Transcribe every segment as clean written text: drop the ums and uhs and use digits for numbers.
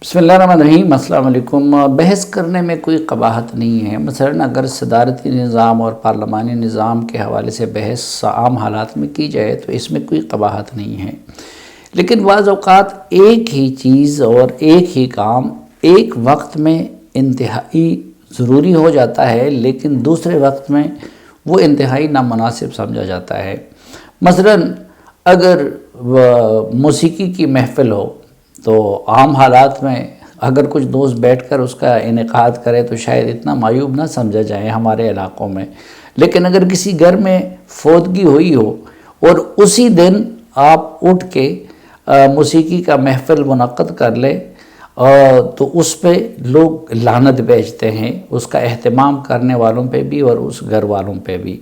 بسم اللہ الرحمن الرحیم۔ السلام علیکم۔ بحث کرنے میں کوئی قباحت نہیں ہے۔ مثلا اگر صدارتی نظام اور پارلیمانی نظام کے حوالے سے بحث عام حالات میں کی جائے تو اس میں کوئی قباحت نہیں ہے، لیکن بعض اوقات ایک ہی چیز اور ایک ہی کام ایک وقت میں انتہائی ضروری ہو جاتا ہے، لیکن دوسرے وقت میں وہ انتہائی نامناسب سمجھا جاتا ہے۔ مثلا اگر موسیقی کی محفل ہو تو عام حالات میں اگر کچھ دوست بیٹھ کر اس کا انعقاد کرے تو شاید اتنا معیوب نہ سمجھا جائے ہمارے علاقوں میں، لیکن اگر کسی گھر میں فوتگی ہوئی ہو اور اسی دن آپ اٹھ کے موسیقی کا محفل منعقد کر لے تو اس پہ لوگ لعنت بھیجتے ہیں، اس کا اہتمام کرنے والوں پہ بھی اور اس گھر والوں پہ بھی۔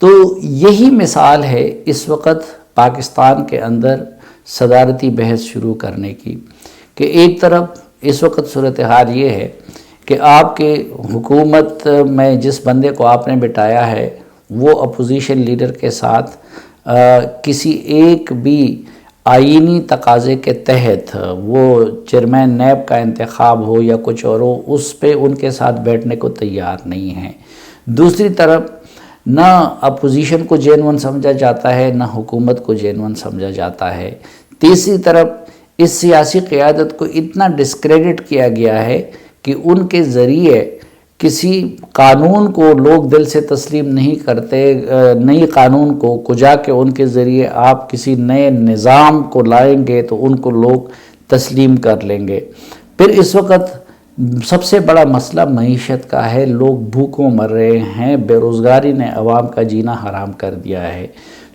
تو یہی مثال ہے اس وقت پاکستان کے اندر صدارتی بحث شروع کرنے کی، کہ ایک طرف اس وقت صورتحال یہ ہے کہ آپ کے حکومت میں جس بندے کو آپ نے بٹھایا ہے وہ اپوزیشن لیڈر کے ساتھ کسی ایک بھی آئینی تقاضے کے تحت، وہ چیئرمین نیب کا انتخاب ہو یا کچھ اور ہو، اس پہ ان کے ساتھ بیٹھنے کو تیار نہیں ہیں۔ دوسری طرف نہ اپوزیشن کو جینون سمجھا جاتا ہے، نہ حکومت کو جینون سمجھا جاتا ہے۔ تیسری طرف اس سیاسی قیادت کو اتنا ڈسکریڈٹ کیا گیا ہے کہ ان کے ذریعے کسی قانون کو لوگ دل سے تسلیم نہیں کرتے، نئی قانون کو کجا کے ان کے ذریعے آپ کسی نئے نظام کو لائیں گے تو ان کو لوگ تسلیم کر لیں گے۔ پھر اس وقت سب سے بڑا مسئلہ معیشت کا ہے، لوگ بھوکوں مر رہے ہیں، بے روزگاری نے عوام کا جینا حرام کر دیا ہے۔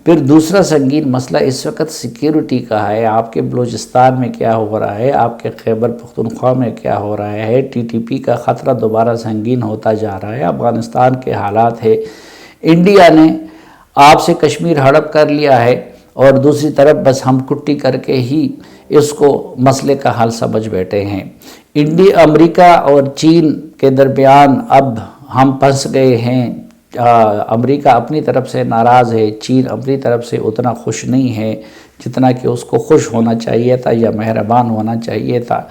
پھر دوسرا سنگین مسئلہ اس وقت سیکیورٹی کا ہے۔ آپ کے بلوچستان میں کیا ہو رہا ہے، آپ کے خیبر پختونخوا میں کیا ہو رہا ہے، ٹی ٹی پی کا خطرہ دوبارہ سنگین ہوتا جا رہا ہے، افغانستان کے حالات ہے، انڈیا نے آپ سے کشمیر ہڑپ کر لیا ہے اور دوسری طرف بس ہم کٹی کر کے ہی اس کو مسئلے کا حل سمجھ بیٹھے ہیں۔ امریکہ اور چین کے درمیان اب ہم پھنس گئے ہیں۔ امریکہ اپنی طرف سے ناراض ہے، چین اپنی طرف سے اتنا خوش نہیں ہے جتنا کہ اس کو خوش ہونا چاہیے تھا یا مہربان ہونا چاہیے تھا۔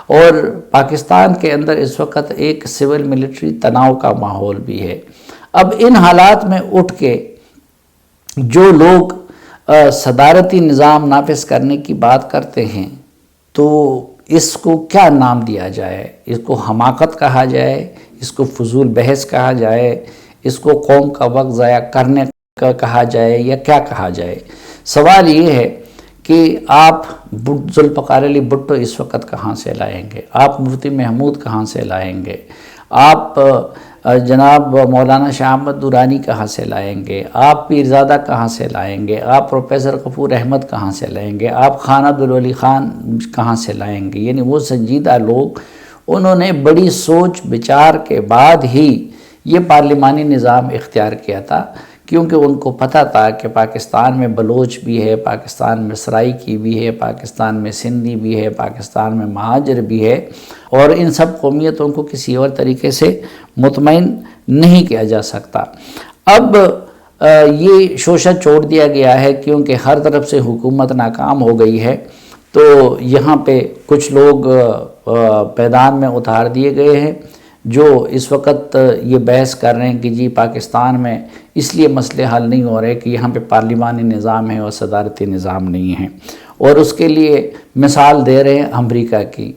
اور پاکستان کے اندر اس وقت ایک سول ملٹری تناؤ کا ماحول بھی ہے۔ اب ان حالات میں اٹھ کے جو لوگ صدارتی نظام نافذ کرنے کی بات کرتے ہیں تو اس کو کیا نام دیا جائے؟ اس کو حماقت کہا جائے، اس کو فضول بحث کہا جائے، اس کو قوم کا وقت ضائع کرنے کا کہا جائے، یا کیا کہا جائے؟ سوال یہ ہے کہ آپ ذوالفقار علی بھٹو اس وقت کہاں سے لائیں گے؟ آپ مفتی محمود کہاں سے لائیں گے؟ آپ جناب مولانا شاہ احمد درانی کہاں سے لائیں گے؟ آپ پیرزادہ کہاں سے لائیں گے؟ آپ پروفیسر غفور احمد کہاں سے لائیں گے؟ آپ خان عبدالولی خان کہاں سے لائیں گے؟ یعنی وہ سنجیدہ لوگ، انہوں نے بڑی سوچ بچار کے بعد ہی یہ پارلیمانی نظام اختیار کیا تھا، کیونکہ ان کو پتہ تھا کہ پاکستان میں بلوچ بھی ہے، پاکستان میں سرائیکی بھی ہے، پاکستان میں سندھی بھی ہے، پاکستان میں مہاجر بھی ہے، اور ان سب قومیتوں کو کسی اور طریقے سے مطمئن نہیں کیا جا سکتا۔ اب یہ شوشہ چھوڑ دیا گیا ہے کیونکہ ہر طرف سے حکومت ناکام ہو گئی ہے، تو یہاں پہ کچھ لوگ میدان میں اتار دیے گئے ہیں جو اس وقت یہ بحث کر رہے ہیں کہ جی پاکستان میں اس لیے مسئلے حل نہیں ہو رہے کہ یہاں پہ پارلیمانی نظام ہے اور صدارتی نظام نہیں ہے، اور اس کے لیے مثال دے رہے ہیں امریکہ کی۔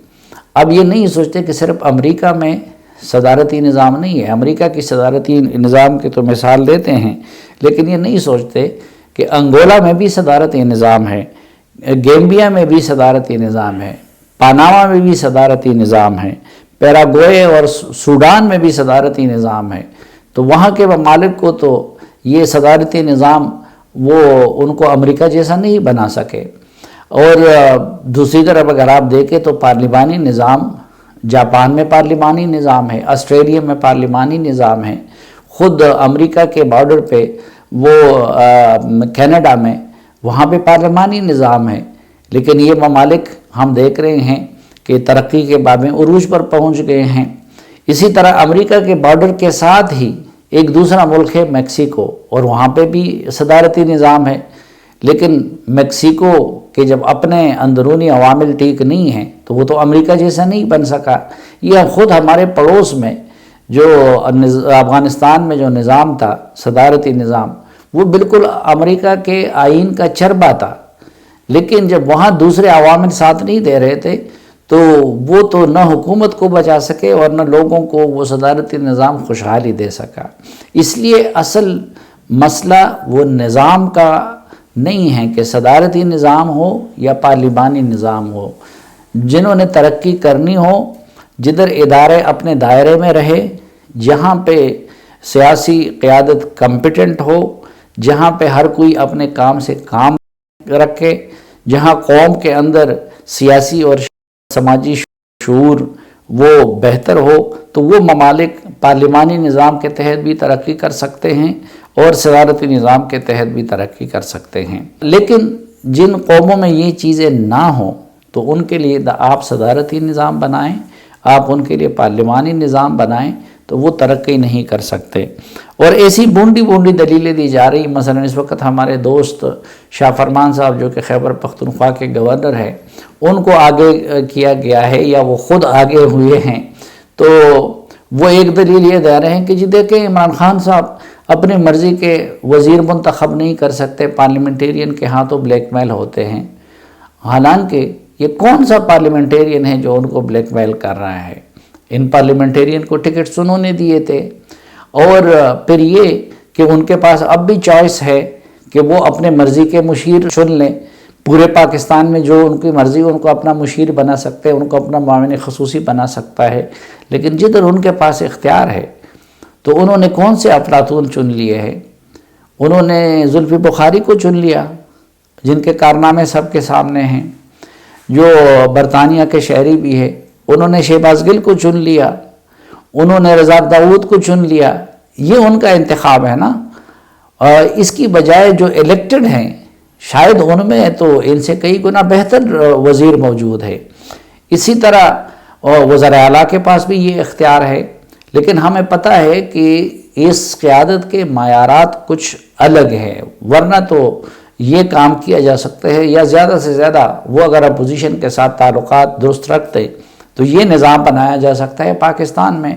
اب یہ نہیں سوچتے کہ صرف امریکہ میں صدارتی نظام نہیں ہے، امریکہ کی صدارتی نظام کی تو مثال دیتے ہیں، لیکن یہ نہیں سوچتے کہ انگولا میں بھی صدارتی نظام ہے، گیمبیا میں بھی صدارتی نظام ہے، پاناما میں بھی صدارتی نظام ہے، پیراگوئے اور سوڈان میں بھی صدارتی نظام ہے۔ تو وہاں کے ممالک کو تو یہ صدارتی نظام وہ ان کو امریکہ جیسا نہیں بنا سکے۔ اور دوسری طرف اگر آپ دیکھیں تو پارلیمانی نظام، جاپان میں پارلیمانی نظام ہے، آسٹریلیا میں پارلیمانی نظام ہے، خود امریکہ کے بارڈر پہ وہ کینیڈا میں وہاں پہ پارلیمانی نظام ہے، لیکن یہ ممالک ہم دیکھ رہے ہیں کہ ترقی کے باب میں عروج پر پہنچ گئے ہیں۔ اسی طرح امریکہ کے بارڈر کے ساتھ ہی ایک دوسرا ملک ہے میکسیکو، اور وہاں پہ بھی صدارتی نظام ہے، لیکن میکسیکو کہ جب اپنے اندرونی عوامل ٹھیک نہیں ہیں تو وہ تو امریکہ جیسا نہیں بن سکا۔ یہ خود ہمارے پڑوس میں جو افغانستان میں جو نظام تھا، صدارتی نظام، وہ بالکل امریکہ کے آئین کا چربا تھا، لیکن جب وہاں دوسرے عوامل ساتھ نہیں دے رہے تھے تو وہ تو نہ حکومت کو بچا سکے اور نہ لوگوں کو وہ صدارتی نظام خوشحالی دے سکا۔ اس لیے اصل مسئلہ وہ نظام کا نہیں ہے کہ صدارتی نظام ہو یا پارلیمانی نظام ہو۔ جنہوں نے ترقی کرنی ہو، جدھر ادارے اپنے دائرے میں رہے، جہاں پہ سیاسی قیادت کمپیٹنٹ ہو، جہاں پہ ہر کوئی اپنے کام سے کام رکھے، جہاں قوم کے اندر سیاسی اور سماجی شعور وہ بہتر ہو، تو وہ ممالک پارلیمانی نظام کے تحت بھی ترقی کر سکتے ہیں اور صدارتی نظام کے تحت بھی ترقی کر سکتے ہیں۔ لیکن جن قوموں میں یہ چیزیں نہ ہوں تو ان کے لیے آپ صدارتی نظام بنائیں، آپ ان کے لیے پارلیمانی نظام بنائیں تو وہ ترقی نہیں کر سکتے۔ اور ایسی بونڈی بونڈی دلیلیں دی جا رہی، مثلا اس وقت ہمارے دوست شاہ فرمان صاحب جو کہ خیبر پختونخوا کے گورنر ہیں، ان کو آگے کیا گیا ہے یا وہ خود آگے ہوئے ہیں، تو وہ ایک دلیل یہ دے رہے ہیں کہ جی دیکھیں عمران خان صاحب اپنی مرضی کے وزیر منتخب نہیں کر سکتے، پارلیمنٹیرین کے ہاں تو بلیک میل ہوتے ہیں۔ حالانکہ یہ کون سا پارلیمنٹیرین ہے جو ان کو بلیک میل کر رہا ہے؟ ان پارلیمنٹیرین کو ٹکٹس انہوں نے دیے تھے، اور پھر یہ کہ ان کے پاس اب بھی چوائس ہے کہ وہ اپنے مرضی کے مشیر چن لیں۔ پورے پاکستان میں جو ان کی مرضی ان کو اپنا مشیر بنا سکتے ہیں، ان کو اپنا معاون خصوصی بنا سکتا ہے، لیکن جدھر ان کے پاس اختیار ہے تو انہوں نے کون سے افلاطون چن لیے ہیں؟ انہوں نے زلفی بخاری کو چن لیا، جن کے کارنامے سب کے سامنے ہیں، جو برطانیہ کے شہری بھی ہے۔ انہوں نے شہباز گل کو چن لیا، انہوں نے رضا داؤد کو چن لیا۔ یہ ان کا انتخاب ہے نا، اور اس کی بجائے جو الیکٹڈ ہیں شاید ان میں تو ان سے کئی گنا بہتر وزیر موجود ہے۔ اسی طرح وزراء اعلیٰ کے پاس بھی یہ اختیار ہے، لیکن ہمیں پتہ ہے کہ اس قیادت کے معیارات کچھ الگ ہیں، ورنہ تو یہ کام کیا جا سکتا ہے، یا زیادہ سے زیادہ وہ اگر اپوزیشن کے ساتھ تعلقات درست رکھتے تو یہ نظام بنایا جا سکتا ہے پاکستان میں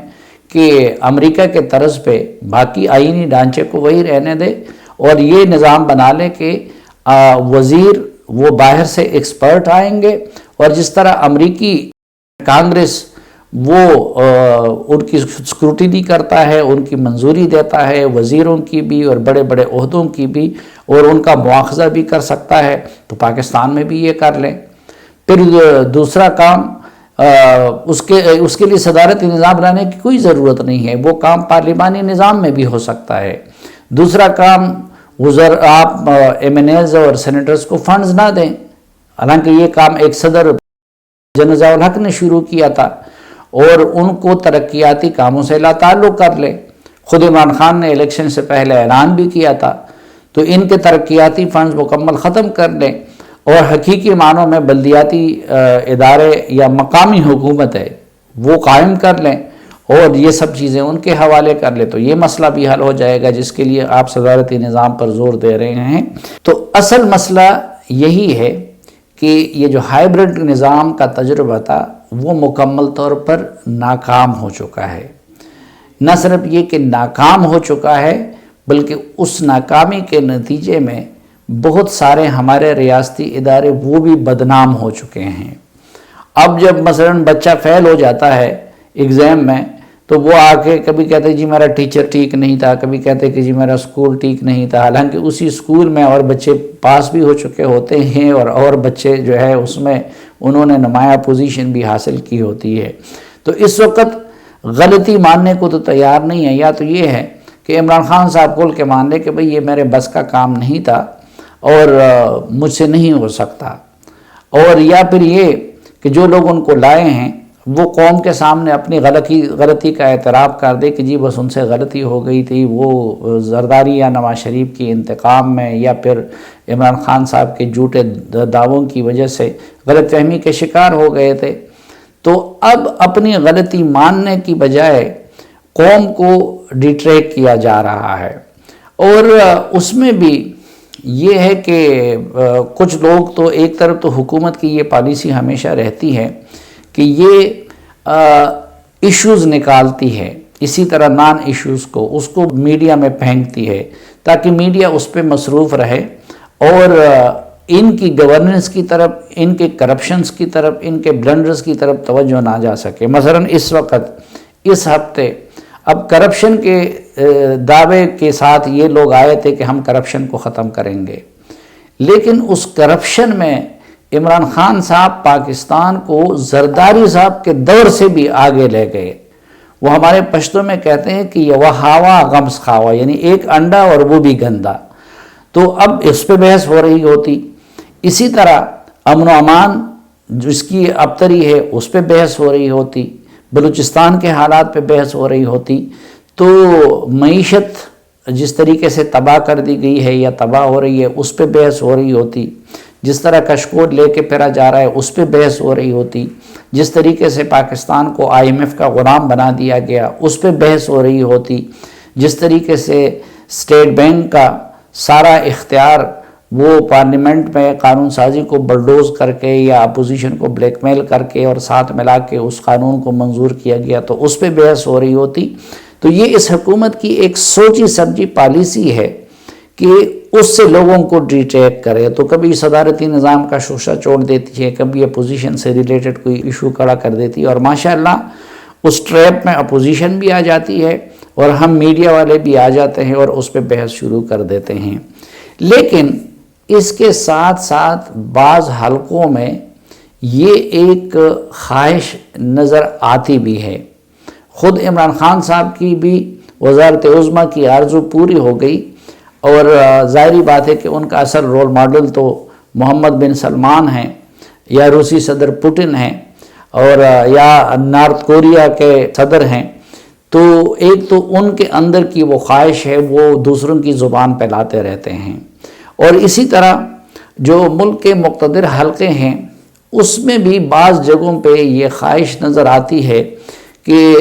کہ امریکہ کے طرز پہ باقی آئینی ڈھانچے کو وہی رہنے دے، اور یہ نظام بنا لے کہ وزیر وہ باہر سے ایکسپرٹ آئیں گے، اور جس طرح امریکی کانگریس وہ ان کی اسکروٹنی کرتا ہے، ان کی منظوری دیتا ہے، وزیروں کی بھی اور بڑے بڑے عہدوں کی بھی، اور ان کا مواخذہ بھی کر سکتا ہے، تو پاکستان میں بھی یہ کر لیں۔ پھر دوسرا کام اس کے لیے صدارتی نظام لانے کی کوئی ضرورت نہیں ہے، وہ کام پارلیمانی نظام میں بھی ہو سکتا ہے۔ دوسرا کام آپ ایم این ایز اور سینیٹرز کو فنڈز نہ دیں، حالانکہ یہ کام ایک صدر جنرل ضیاء الحق نے شروع کیا تھا، اور ان کو ترقیاتی کاموں سے لا تعلق کر لیں۔ خود عمران خان نے الیکشن سے پہلے اعلان بھی کیا تھا، تو ان کے ترقیاتی فنڈز مکمل ختم کر لیں، اور حقیقی معنوں میں بلدیاتی ادارے یا مقامی حکومت ہے وہ قائم کر لیں، اور یہ سب چیزیں ان کے حوالے کر لیں، تو یہ مسئلہ بھی حل ہو جائے گا جس کے لیے آپ صدارتی نظام پر زور دے رہے ہیں۔ تو اصل مسئلہ یہی ہے کہ یہ جو ہائیبرڈ نظام کا تجربہ تھا وہ مکمل طور پر ناکام ہو چکا ہے۔ نہ صرف یہ کہ ناکام ہو چکا ہے، بلکہ اس ناکامی کے نتیجے میں بہت سارے ہمارے ریاستی ادارے وہ بھی بدنام ہو چکے ہیں۔ اب جب مثلا بچہ فیل ہو جاتا ہے ایگزام میں، تو وہ آ کے کبھی کہتے جی میرا ٹیچر ٹھیک نہیں تھا، کبھی کہتے کہ جی میرا سکول ٹھیک نہیں تھا، حالانکہ اسی سکول میں اور بچے پاس بھی ہو چکے ہوتے ہیں، اور بچے جو ہے اس میں انہوں نے نمایاں پوزیشن بھی حاصل کی ہوتی ہے۔ تو اس وقت غلطی ماننے کو تو تیار نہیں ہے، یا تو یہ ہے کہ عمران خان صاحب کھول کے مان لے کہ بھئی یہ میرے بس کا کام نہیں تھا اور مجھ سے نہیں ہو سکتا، اور یا پھر یہ کہ جو لوگ ان کو لائے ہیں وہ قوم کے سامنے اپنی غلطی کا اعتراف کر دے کہ جی بس ان سے غلطی ہو گئی تھی، وہ زرداری یا نواز شریف کی انتقام میں یا پھر عمران خان صاحب کے جھوٹے دعووں کی وجہ سے غلط فہمی کے شکار ہو گئے تھے۔ تو اب اپنی غلطی ماننے کی بجائے قوم کو ڈیٹریک کیا جا رہا ہے، اور اس میں بھی یہ ہے کہ کچھ لوگ تو ایک طرف تو حکومت کی یہ پالیسی ہمیشہ رہتی ہے کہ یہ ایشوز نکالتی ہے، اسی طرح نان ایشوز کو اس کو میڈیا میں پھینکتی ہے تاکہ میڈیا اس پہ مصروف رہے اور ان کی گورننس کی طرف، ان کے کرپشنز کی طرف، ان کے بلنڈرز کی طرف توجہ نہ جا سکے۔ مثلا اس وقت، اس ہفتے اب کرپشن کے دعوے کے ساتھ یہ لوگ آئے تھے کہ ہم کرپشن کو ختم کریں گے، لیکن اس کرپشن میں عمران خان صاحب پاکستان کو زرداری صاحب کے دور سے بھی آگے لے گئے۔ وہ ہمارے پشتوں میں کہتے ہیں کہ یہ وہاوا غمز خاوا، یعنی ایک انڈا اور وہ بھی گندا۔ تو اب اس پہ بحث ہو رہی ہوتی، اسی طرح امن و امان جس کی ابتری ہے اس پہ بحث ہو رہی ہوتی، بلوچستان کے حالات پہ بحث ہو رہی ہوتی، تو معیشت جس طریقے سے تباہ کر دی گئی ہے یا تباہ ہو رہی ہے اس پہ بحث ہو رہی ہوتی، جس طرح کشکول لے کے پھرا جا رہا ہے اس پہ بحث ہو رہی ہوتی، جس طریقے سے پاکستان کو IMF کا غلام بنا دیا گیا اس پہ بحث ہو رہی ہوتی، جس طریقے سے اسٹیٹ بینک کا سارا اختیار وہ پارلیمنٹ میں قانون سازی کو بلڈوز کر کے یا اپوزیشن کو بلیک میل کر کے اور ساتھ ملا کے اس قانون کو منظور کیا گیا تو اس پہ بحث ہو رہی ہوتی۔ تو یہ اس حکومت کی ایک سوچی سمجھی پالیسی ہے کہ اس سے لوگوں کو ڈیٹریکٹ کرے، تو کبھی صدارتی نظام کا شوشہ چھوڑ دیتی ہے، کبھی اپوزیشن سے ریلیٹڈ کوئی ایشو کھڑا کر دیتی ہے، اور ماشاءاللہ اس ٹریپ میں اپوزیشن بھی آ جاتی ہے اور ہم میڈیا والے بھی آ جاتے ہیں اور اس پہ بحث شروع کر دیتے ہیں۔ لیکن اس کے ساتھ ساتھ بعض حلقوں میں یہ ایک خواہش نظر آتی بھی ہے۔ خود عمران خان صاحب کی بھی وزارت عظمیٰ کی آرزو پوری ہو گئی، اور ظاہری بات ہے کہ ان کا اصل رول ماڈل تو محمد بن سلمان ہیں یا روسی صدر پوٹن ہیں اور یا نارتھ کوریا کے صدر ہیں۔ تو ایک تو ان کے اندر کی وہ خواہش ہے، وہ دوسروں کی زبان پہ لاتے رہتے ہیں، اور اسی طرح جو ملک کے مقتدر حلقے ہیں اس میں بھی بعض جگہوں پہ یہ خواہش نظر آتی ہے کہ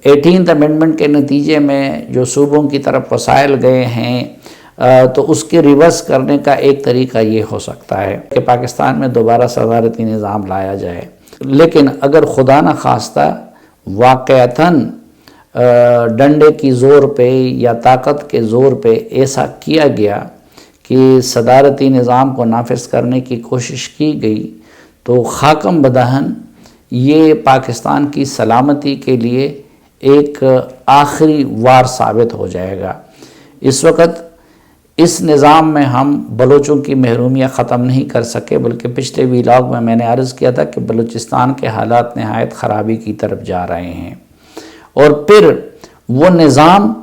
18th امینڈمنٹ کے نتیجے میں جو صوبوں کی طرف وسائل گئے ہیں تو اس کے ریورس کرنے کا ایک طریقہ یہ ہو سکتا ہے کہ پاکستان میں دوبارہ صدارتی نظام لایا جائے۔ لیکن اگر خدا نہ خواستہ واقعتاً ڈنڈے کی زور پہ یا طاقت کے زور پہ ایسا کیا گیا کہ صدارتی نظام کو نافذ کرنے کی کوشش کی گئی تو خاکم بدہن یہ پاکستان کی سلامتی کے لیے ایک آخری وار ثابت ہو جائے گا۔ اس وقت اس نظام میں ہم بلوچوں کی محرومیت ختم نہیں کر سکے، بلکہ پچھلے ویلاگ میں نے عرض کیا تھا کہ بلوچستان کے حالات نہایت خرابی کی طرف جا رہے ہیں، اور پھر وہ نظام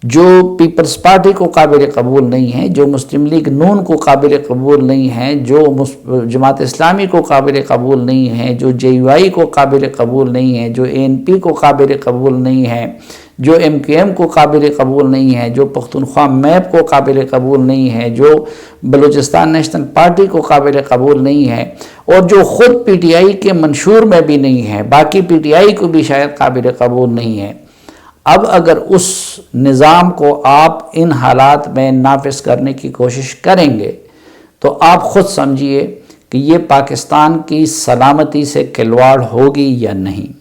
جو پیپلز پارٹی کو قابل قبول نہیں ہے، جو مسلم لیگ نون کو قابل قبول نہیں ہے، جو جماعت اسلامی کو قابل قبول نہیں ہے، جو JUI کو قابل قبول نہیں ہے، جو ANP کو قابل قبول نہیں ہے، جو MQM کو قابل قبول نہیں ہے، جو پختونخوا میپ کو قابل قبول نہیں ہے، جو بلوچستان نیشنل پارٹی کو قابل قبول نہیں ہے، اور جو خود PTI کے منشور میں بھی نہیں ہے، باقی PTI کو بھی شاید قابل قبول نہیں ہے۔ اب اگر اس نظام کو آپ ان حالات میں نافذ کرنے کی کوشش کریں گے تو آپ خود سمجھیے کہ یہ پاکستان کی سلامتی سے کھلواڑ ہوگی یا نہیں۔